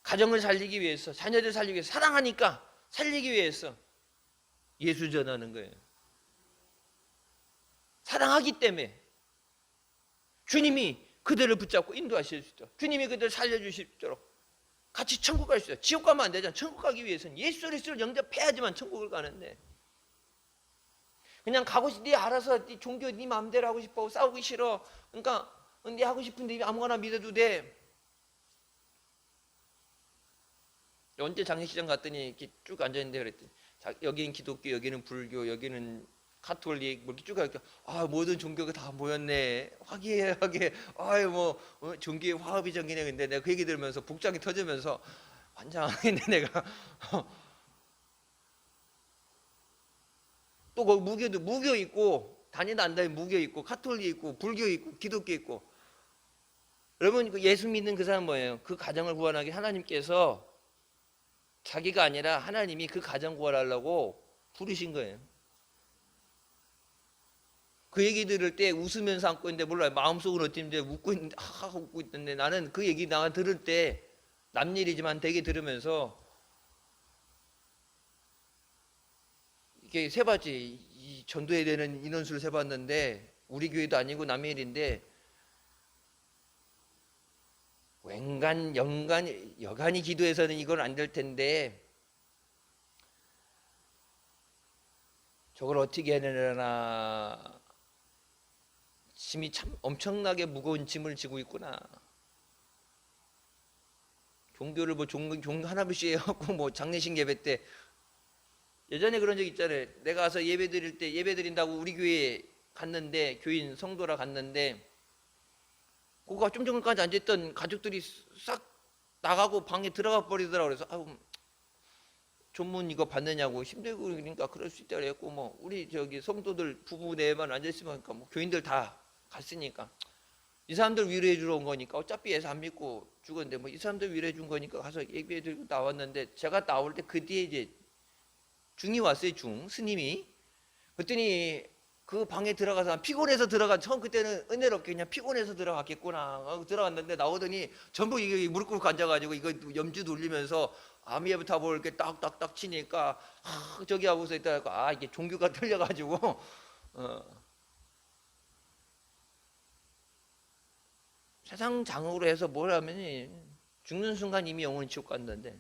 가정을 살리기 위해서, 자녀들 살리기 위해서, 사랑하니까 살리기 위해서 예수 전하는 거예요. 사랑하기 때문에 주님이 그들을 붙잡고 인도하실 수 있도록, 주님이 그들을 살려주실 수 있도록 같이 천국 갈 수 있어요. 지옥 가면 안 되잖아. 천국 가기 위해서는 예수 그리스도를 영접해야지만 천국을 가는데, 그냥 가고 싶, 네 알아서 네 종교 네 마음대로 하고 싶어, 싸우기 싫어, 그러니까 네 하고 싶은데 아무거나 믿어도 돼. 언제 장례식장 갔더니 이렇게 쭉 앉아있는데 그랬더니, 여기는 기독교, 여기는 불교, 여기는 카톨릭, 뭐 이렇게 쭉 가니까, 아 모든 종교가 다 모였네, 화기애애하게, 아유 뭐 종교의 화합이 정기네. 근데 내가 그 얘기 들으면서 복장이 터지면서 환장하겠네 내가. 또 거기 무교 있고, 다니다 안 다니 무교 있고, 카톨릭 있고, 불교 있고, 기독교 있고. 여러분 그 예수 믿는 그 사람 뭐예요? 그 가정을 구원하기 하나님께서, 자기가 아니라 하나님이 그 가정 구원하려고 부르신 거예요. 그 얘기 들을 때 웃으면서 안고 있는데, 몰라요. 마음속은 어땠는데 웃고 있는데, 하하 웃고 있던데, 나는 그 얘기 나 들을 때 남 일이지만 되게 들으면서 이렇게 세봤지. 이 전도해야 되는 인원수를 세봤는데, 우리 교회도 아니고 남의 일인데, 여간이 기도해서는 이건 안 될 텐데 저걸 어떻게 해내려나, 짐이 참 엄청나게 무거운 짐을 지고 있구나. 종교를 뭐 종 하나씩 해갖고 뭐 장례식 예배 때, 예전에 그런 적 있잖아요. 내가 가서 예배 드릴 때, 예배 드린다고 우리 교회에 갔는데, 교인 성도라 갔는데, 그거 좀 전까지 앉아있던 가족들이 싹 나가고 방에 들어가 버리더라고. 그래서 아유, 전문 이거 받느냐고, 힘들고 그러니까 그럴 수 있다 그랬고, 뭐 우리 저기 성도들 부부 네만 앉아있으면, 그러니까 뭐 교인들 다 갔으니까 이 사람들 위로해 주러 온 거니까, 어차피 예수 안 믿고 죽었는데 뭐 이 사람들 위로해 준 거니까 가서 예배 드리고 나왔는데, 제가 나올 때 그 뒤에 이제 중이 왔어요. 스님이. 그랬더니 그 방에 들어가서 피곤해서 처음 그때는 은혜롭게 그냥 피곤해서 들어갔겠구나 들어갔는데, 나오더니 전부 이게 무릎 꿇고 앉아가지고 이거 염주 돌리면서 아미에부터 볼 이렇게 딱딱딱 치니까, 저기 하고서 있다가, 이게 종교가 틀려가지고 세상 장으로 해서 뭘 하면 죽는 순간 이미 영혼이 지옥 간다는데.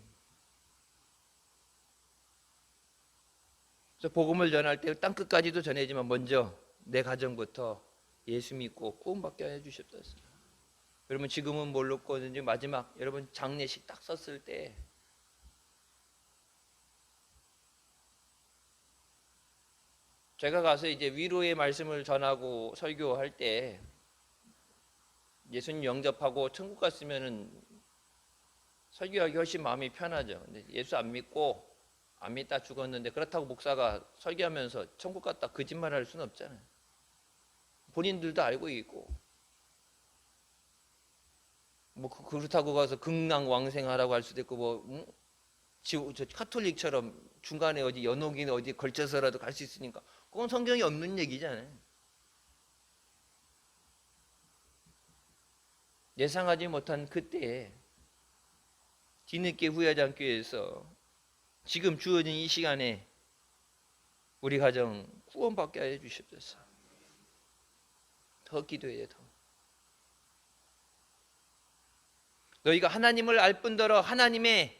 그래서 복음을 전할 때 땅 끝까지도 전해지만 먼저 내 가정부터 예수 믿고 구원받게 해주셨다. 여러분 지금은 모르거든요. 마지막 여러분 장례식 딱 썼을 때 제가 가서 이제 위로의 말씀을 전하고 설교할 때 예수님 영접하고 천국 갔으면은 설교하기 훨씬 마음이 편하죠. 근데 예수 안 믿고 안 믿다 죽었는데 그렇다고 목사가 설교하면서 천국 갔다 거짓말할 수는 없잖아요. 본인들도 알고 있고 뭐 그렇다고 가서 극락왕생하라고 할 수도 있고 뭐 저 카톨릭처럼 중간에 어디 연옥이나 어디 걸쳐서라도 갈 수 있으니까 그건 성경이 없는 얘기잖아요. 예상하지 못한 그때에 뒤늦게 후회하지 않기 위해서 지금 주어진 이 시간에 우리 가정 구원받게 하여 주십시오. 더 기도해야 더. 너희가 하나님을 알 뿐더러 하나님의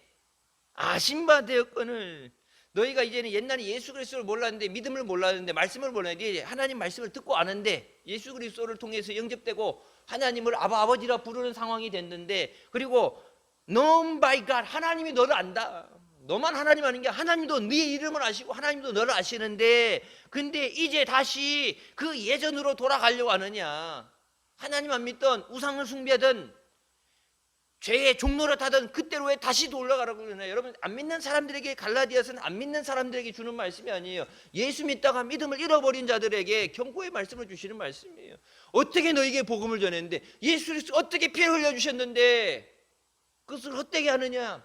아신 바 되었거늘. 너희가 이제는 옛날에 예수 그리스도를 몰랐는데 믿음을 몰랐는데 말씀을 몰랐는데 하나님 말씀을 듣고 아는데 예수 그리스도를 통해서 영접되고 하나님을 아버지라 부르는 상황이 됐는데 그리고 known by God 하나님이 너를 안다. 너만 하나님 아는 게 하나님도 네 이름을 아시고 하나님도 너를 아시는데 근데 이제 다시 그 예전으로 돌아가려고 하느냐. 하나님 안 믿던 우상을 숭배하던 죄의 종로를 타던 그때로 왜 다시 돌아가라고 그러나요? 여러분 안 믿는 사람들에게 갈라디아서는 안 믿는 사람들에게 주는 말씀이 아니에요. 예수 믿다가 믿음을 잃어버린 자들에게 경고의 말씀을 주시는 말씀이에요. 어떻게 너에게 복음을 전했는데 예수 그리스도 어떻게 피를 흘려주셨는데 그것을 헛되게 하느냐.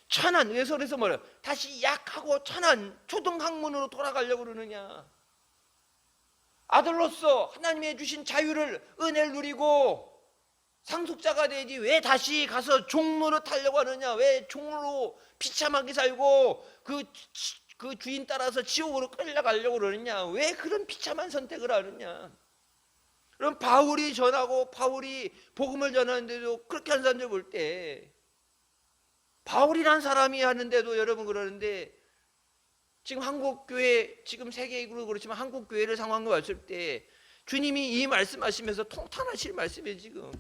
천한 외설에서 뭐래요? 다시 약하고 천한 초등학문으로 돌아가려고 그러느냐. 아들로서 하나님의 주신 자유를 은혜를 누리고 상속자가 되지 왜 다시 가서 종로로 타려고 하느냐. 왜 종로로 비참하게 살고 그 주인 따라서 지옥으로 끌려가려고 그러느냐. 왜 그런 비참한 선택을 하느냐. 그럼 바울이 전하고 바울이 복음을 전하는데도 그렇게 한 사람들 볼 때 바울이란 사람이 하는데도 여러분 그러는데 지금 한국교회 지금 세계적으로 그렇지만 한국교회를 상황으로 봤을 때 주님이 이 말씀하시면서 통탄하실 말씀이에요. 지금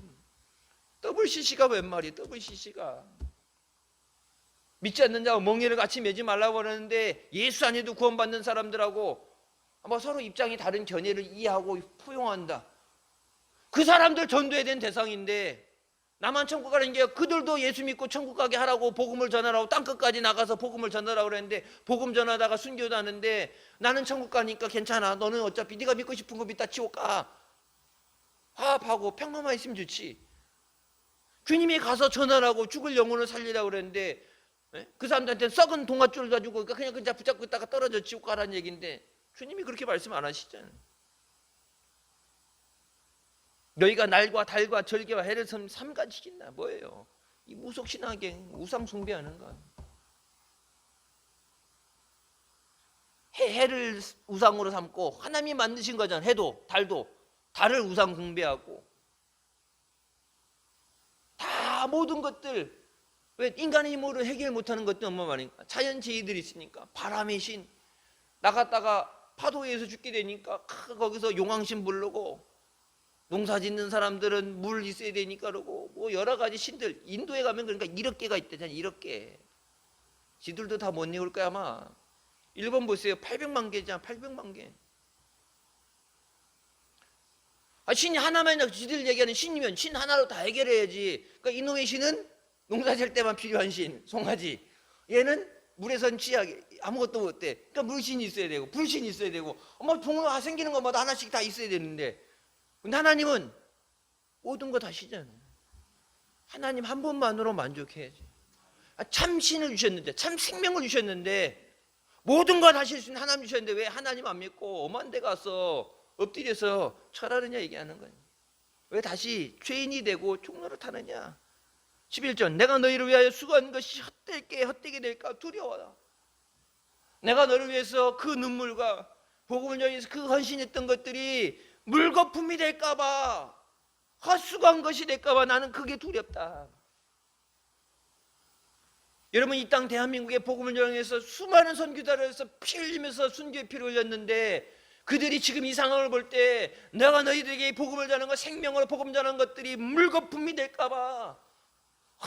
WCC가 웬 말이에요. WCC가 믿지 않는 자와 멍에를 같이 매지 말라고 하는데 예수 안에도 구원받는 사람들하고 아마 서로 입장이 다른 견해를 이해하고 포용한다. 그 사람들 전도해야 되는 대상인데 나만 천국 가는 게 그들도 예수 믿고 천국 가게 하라고 복음을 전하라고 땅끝까지 나가서 복음을 전하라고 그랬는데 복음 전하다가 순교도 하는데 나는 천국 가니까 괜찮아. 너는 어차피 네가 믿고 싶은 거 믿다 지옥 가. 화합하고 평화만 있으면 좋지. 주님이 가서 전하라고 죽을 영혼을 살리라고 그랬는데 그 사람들한테는 썩은 동아줄 가지고 그냥 붙잡고 있다가 떨어져 지옥 가라는 얘기인데 주님이 그렇게 말씀 안 하시잖아요. 너희가 날과 달과 절개와 해를 삼가지겠나. 뭐예요? 이 무속신앙에 우상 숭배하는 거. 해를 우상으로 삼고 하나님이 만드신 거잖아. 해도 달도 달을 우상 숭배하고 다 모든 것들 왜 인간의 힘으로 해결 못하는 것들 얼마 많으니까 자연 제의들이 있으니까 바람의 신 나갔다가 파도에서 죽게 되니까 거기서 용왕신 부르고 농사 짓는 사람들은 물 있어야 되니까 그러고 뭐 여러 가지 신들 인도에 가면 그러니까 1억 개가 있대잖아요. 1억 개. 지들도 다 못 내올 거야 아마. 일본 보세요. 800만 개잖아. 800만 개. 신이 하나만 지들 얘기하는 신이면 신 하나로 다 해결해야지. 그러니까 이놈의 신은 농사 질 때만 필요한 신, 송아지. 얘는 물에선 취약해. 아무것도 못돼. 그러니까 물신이 있어야 되고 불신이 있어야 되고 종류가 생기는 것마다 하나씩 다 있어야 되는데 근데 하나님은 모든 거 다 시잖아요. 하나님 한 분만으로 만족해야지. 참 신을 주셨는데 참 생명을 주셨는데 모든 거 다 하실 수 있는 하나님 주셨는데 왜 하나님 안 믿고 엄한 데 가서 엎드려서 철하느냐 얘기하는 거예요. 왜 다시 죄인이 되고 종로를 타느냐. 11절 내가 너희를 위하여 수고한 것이 헛되게 될까 두려워라. 내가 너를 위해서 그 눈물과 복음을 위해서 그 헌신했던 것들이 물거품이 될까봐 헛수고한 것이 될까봐 나는 그게 두렵다. 여러분 이 땅 대한민국의 복음을 전해서 수많은 선교사를 해서 피 흘리면서 순교의 피를 흘렸는데 그들이 지금 이 상황을 볼 때 내가 너희들에게 복음을 전하는 것, 생명으로 복음 전하는 것들이 물거품이 될까봐,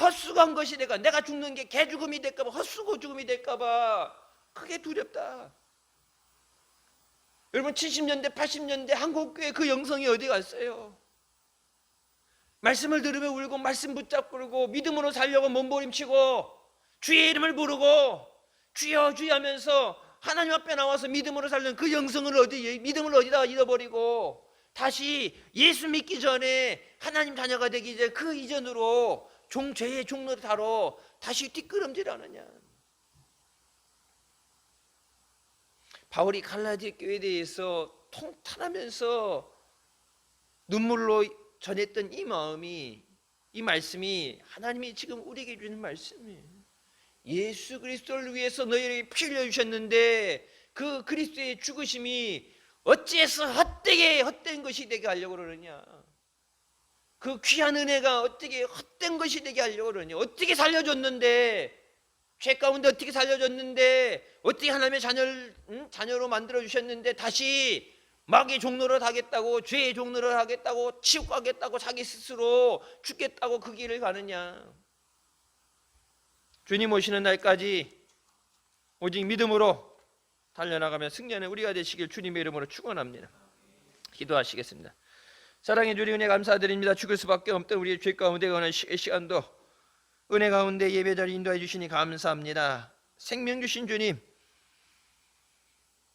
헛수고한 것이 될까, 내가 죽는 게 개죽음이 될까봐, 헛수고 죽음이 될까봐 그게 두렵다. 여러분, 70년대 80년대 한국교회 그 영성이 어디 갔어요? 말씀을 들으며 울고 말씀 붙잡고 울고 믿음으로 살려고 몸부림치고 주의 이름을 부르고 주여 주여 하면서 하나님 앞에 나와서 믿음으로 살려는 그 영성을 믿음을 어디다 잃어버리고 다시 예수 믿기 전에 하나님 자녀가 되기 전에 그 이전으로 죄의 종노릇하러 다시 뒷걸음질하느냐. 바울이 갈라디아 교회에 대해서 통탄하면서 눈물로 전했던 이 마음이, 이 말씀이 하나님이 지금 우리에게 주는 말씀이에요. 예수 그리스도를 위해서 너희에게 피 흘려주셨는데 그 그리스도의 죽으심이 어찌해서 헛된 것이 되게 하려고 그러느냐. 그 귀한 은혜가 어떻게 헛된 것이 되게 하려고 그러느냐. 어떻게 살려줬는데, 죄 가운데 어떻게 살려줬는데, 어떻게 하나님의 자녀로 만들어주셨는데 다시 마귀의 종노릇 하겠다고, 죄의 노릇 하겠다고, 치욕 가겠다고, 자기 스스로 죽겠다고 그 길을 가느냐. 주님 오시는 날까지 오직 믿음으로 달려나가며 승리하는 우리가 되시길 주님의 이름으로 축원합니다. 기도하시겠습니다. 사랑해 주님, 은혜 감사드립니다. 죽을 수밖에 없던 우리의 죄 가운데 거하는 시간도 은혜 가운데 예배자를 인도해 주시니 감사합니다. 생명 주신 주님,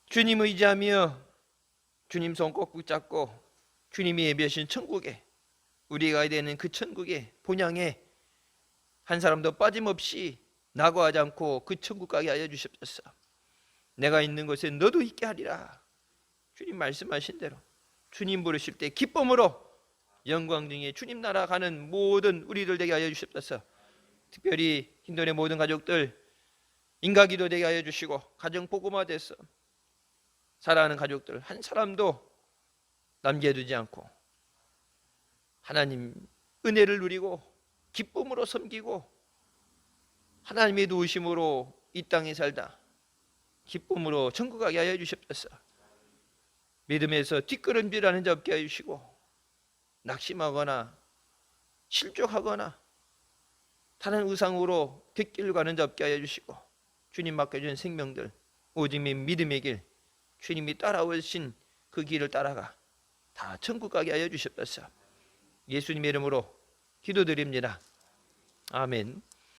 주님 의지하며 주님 손 꼭 붙잡고 주님이 예비하신 천국에, 우리가 가야 되는 그 천국의 본향에 한 사람도 빠짐없이 낙오하지 않고 그 천국 가게 하여 주십소서. 내가 있는 곳에 너도 있게 하리라. 주님 말씀하신 대로 주님 부르실 때 기쁨으로 영광 중에 주님 나라 가는 모든 우리들 되게 하여 주십소서. 특별히 힌돈의 모든 가족들 인가기도 되게 하여 주시고 가정 복음화돼서 살아가는 가족들 한 사람도 남겨두지 않고 하나님 은혜를 누리고 기쁨으로 섬기고 하나님의 도우심으로 이 땅에 살다 기쁨으로 천국 가게 하여 주십소서. 믿음에서 뒷걸음질하는 자 없게 하여 주시고 낙심하거나 실족하거나 다른 우상으로 뒷길로 가는 자 없게 하여 주시고 주님 맡겨준 생명들 오직 믿음의 길, 주님이 따라오신 그 길을 따라가 다 천국 가게 하여 주십소서. 예수님의 이름으로 기도드립니다. 아멘.